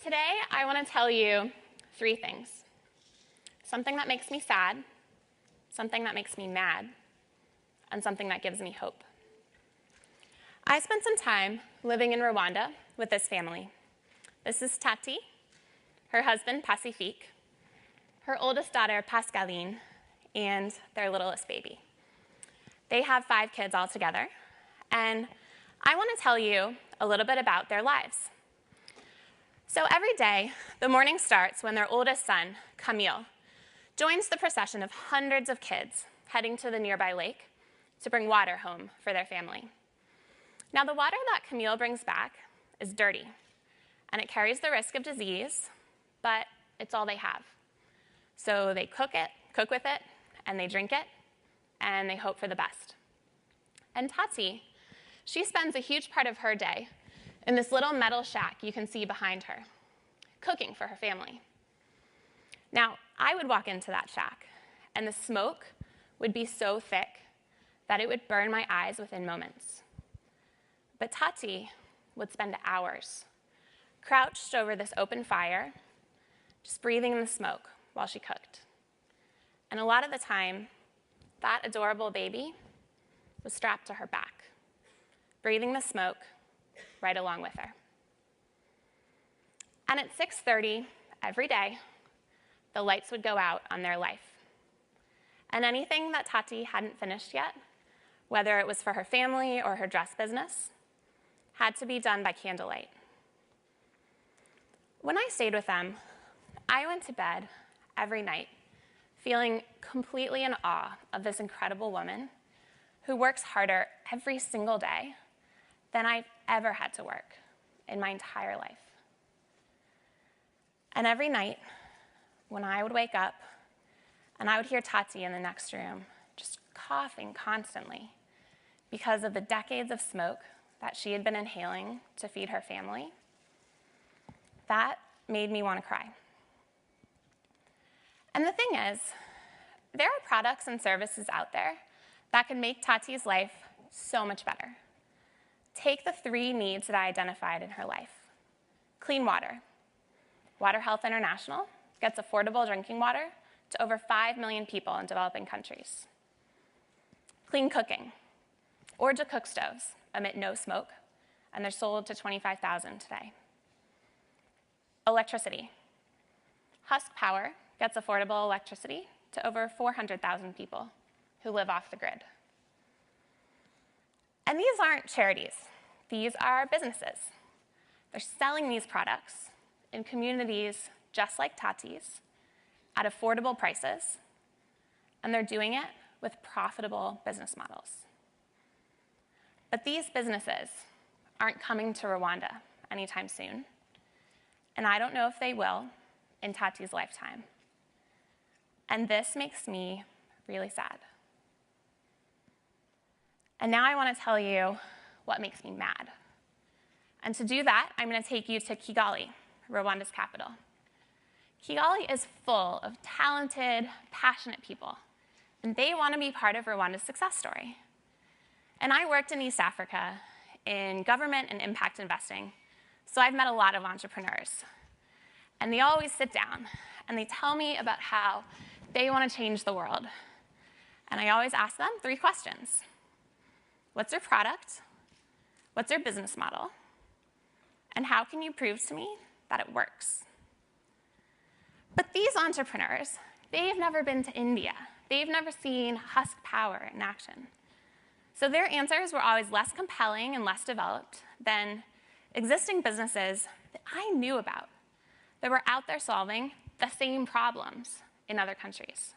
Today, I want to tell you three things. Something that makes me sad, something that makes me mad, and something that gives me hope. I spent some time living in Rwanda with this family. This is Tati, her husband, Pacifique, her oldest daughter, Pascaline, and their littlest baby. They have 5 kids altogether, and I want to tell you a little bit about their lives. So every day, the morning starts when their oldest son, Camille, joins the procession of hundreds of kids heading to the nearby lake to bring water home for their family. Now, the water that Camille brings back is dirty, and it carries the risk of disease, but it's all they have. So they cook with it, and they drink it, and they hope for the best. And Tati, she spends a huge part of her day in this little metal shack you can see behind her, cooking for her family. Now, I would walk into that shack, and the smoke would be so thick that it would burn my eyes within moments. But Tati would spend hours crouched over this open fire, just breathing in the smoke while she cooked. And a lot of the time, that adorable baby was strapped to her back, breathing the smoke right along with her. And at 6:30 every day, the lights would go out on their life. And anything that Tati hadn't finished yet, whether it was for her family or her dress business, had to be done by candlelight. When I stayed with them, I went to bed every night feeling completely in awe of this incredible woman who works harder every single day than I've ever had to work in my entire life. And every night, when I would wake up and I would hear Tati in the next room just coughing constantly because of the decades of smoke that she had been inhaling to feed her family, that made me want to cry. And the thing is, there are products and services out there that can make Tati's life so much better. Take the 3 needs that I identified in her life. Clean water. Water Health International gets affordable drinking water to over 5 million people in developing countries. Clean cooking. Orja cook stoves emit no smoke, and they're sold to 25,000 today. Electricity. Husk Power gets affordable electricity to over 400,000 people who live off the grid. And these aren't charities. These are businesses. They're selling these products in communities just like Tati's at affordable prices, and they're doing it with profitable business models. But these businesses aren't coming to Rwanda anytime soon, and I don't know if they will in Tati's lifetime. And this makes me really sad. And now I want to tell you what makes me mad. And to do that, I'm going to take you to Kigali, Rwanda's capital. Kigali is full of talented, passionate people, and they want to be part of Rwanda's success story. And I worked in East Africa in government and impact investing, so I've met a lot of entrepreneurs. And they always sit down, and they tell me about how they want to change the world. And I always ask them 3 questions. What's their product? What's their business model? And how can you prove to me that it works? But these entrepreneurs, they've never been to India. They've never seen Husk Power in action. So their answers were always less compelling and less developed than existing businesses that I knew about that were out there solving the same problems in other countries.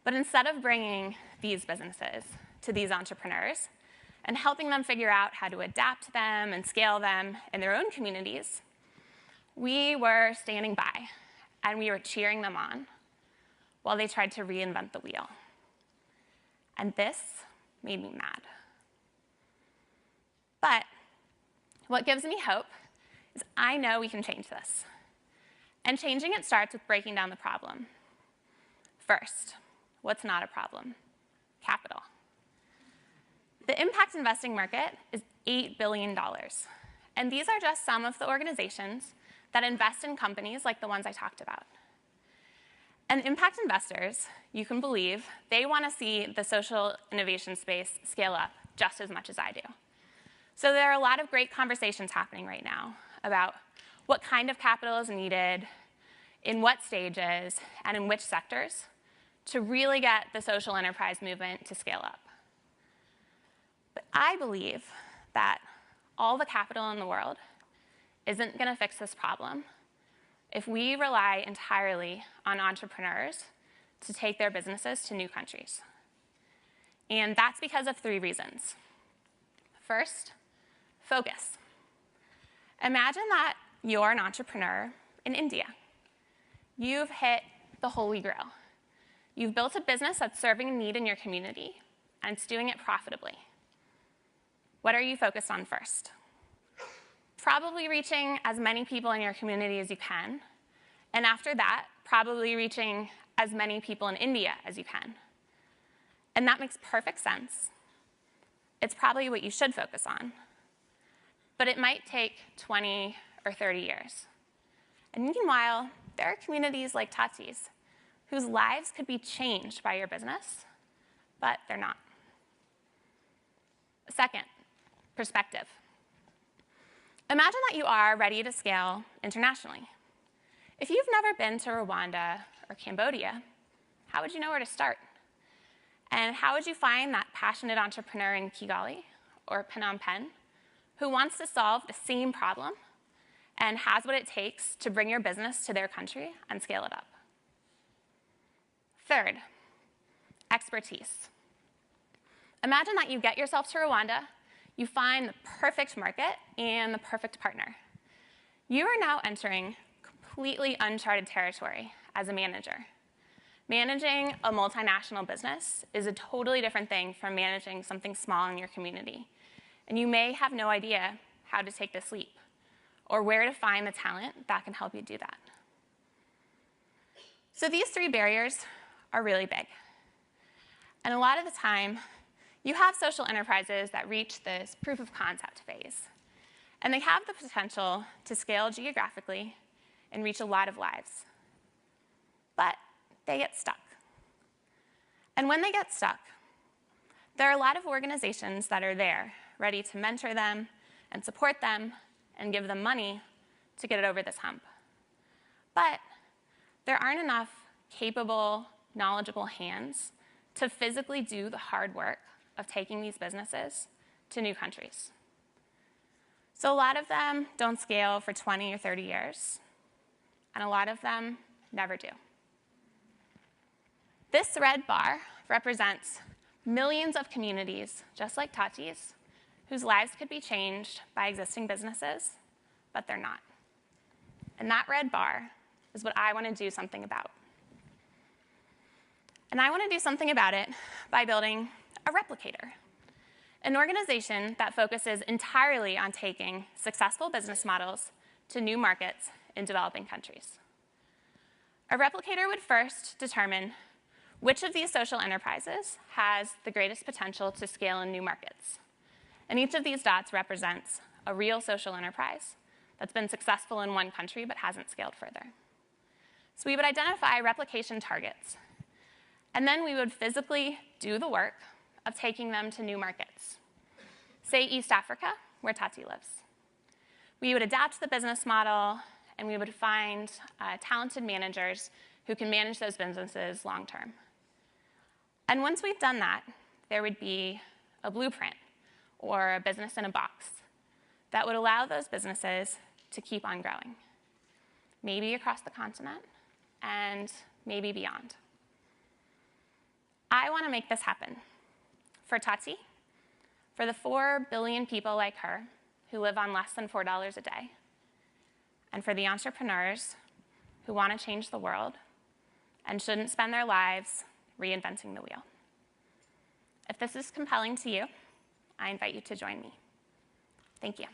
But instead of bringing these businesses to these entrepreneurs and helping them figure out how to adapt them and scale them in their own communities, we were standing by and we were cheering them on while they tried to reinvent the wheel. And this made me mad. But what gives me hope is I know we can change this. And changing it starts with breaking down the problem. First, what's not a problem? Capital. The impact investing market is $8 billion. And these are just some of the organizations that invest in companies like the ones I talked about. And impact investors, you can believe, they want to see the social innovation space scale up just as much as I do. So there are a lot of great conversations happening right now about what kind of capital is needed, in what stages, and in which sectors to really get the social enterprise movement to scale up. But I believe that all the capital in the world isn't going to fix this problem if we rely entirely on entrepreneurs to take their businesses to new countries. And that's because of 3 reasons. First, focus. Imagine that you're an entrepreneur in India. You've hit the holy grail. You've built a business that's serving a need in your community, and it's doing it profitably. What are you focused on first? Probably reaching as many people in your community as you can, and after that, probably reaching as many people in India as you can. And that makes perfect sense. It's probably what you should focus on. But it might take 20 or 30 years. And meanwhile, there are communities like Tati's whose lives could be changed by your business, but they're not. Second, perspective. Imagine that you are ready to scale internationally. If you've never been to Rwanda or Cambodia, how would you know where to start? And how would you find that passionate entrepreneur in Kigali or Phnom Penh who wants to solve the same problem and has what it takes to bring your business to their country and scale it up? Third, expertise. Imagine that you get yourself to Rwanda, you find the perfect market and the perfect partner. You are now entering completely uncharted territory as a manager. Managing a multinational business is a totally different thing from managing something small in your community. And you may have no idea how to take this leap or where to find the talent that can help you do that. So these 3 barriers are really big. And a lot of the time, you have social enterprises that reach this proof of concept phase. And they have the potential to scale geographically and reach a lot of lives. But they get stuck. And when they get stuck, there are a lot of organizations that are there, ready to mentor them and support them and give them money to get it over this hump. But there aren't enough capable, knowledgeable hands to physically do the hard work of taking these businesses to new countries. So a lot of them don't scale for 20 or 30 years, and a lot of them never do. This red bar represents millions of communities, just like Tati's, whose lives could be changed by existing businesses, but they're not. And that red bar is what I want to do something about. And I want to do something about it by building a replicator, an organization that focuses entirely on taking successful business models to new markets in developing countries. A replicator would first determine which of these social enterprises has the greatest potential to scale in new markets. And each of these dots represents a real social enterprise that's been successful in one country but hasn't scaled further. So we would identify replication targets, and then we would physically do the work of taking them to new markets. Say East Africa, where Tati lives. We would adapt the business model, and we would find talented managers who can manage those businesses long term. And once we've done that, there would be a blueprint or a business in a box that would allow those businesses to keep on growing, maybe across the continent and maybe beyond. I want to make this happen for Tati, for the 4 billion people like her who live on less than $4 a day, and for the entrepreneurs who want to change the world and shouldn't spend their lives reinventing the wheel. If this is compelling to you, I invite you to join me. Thank you.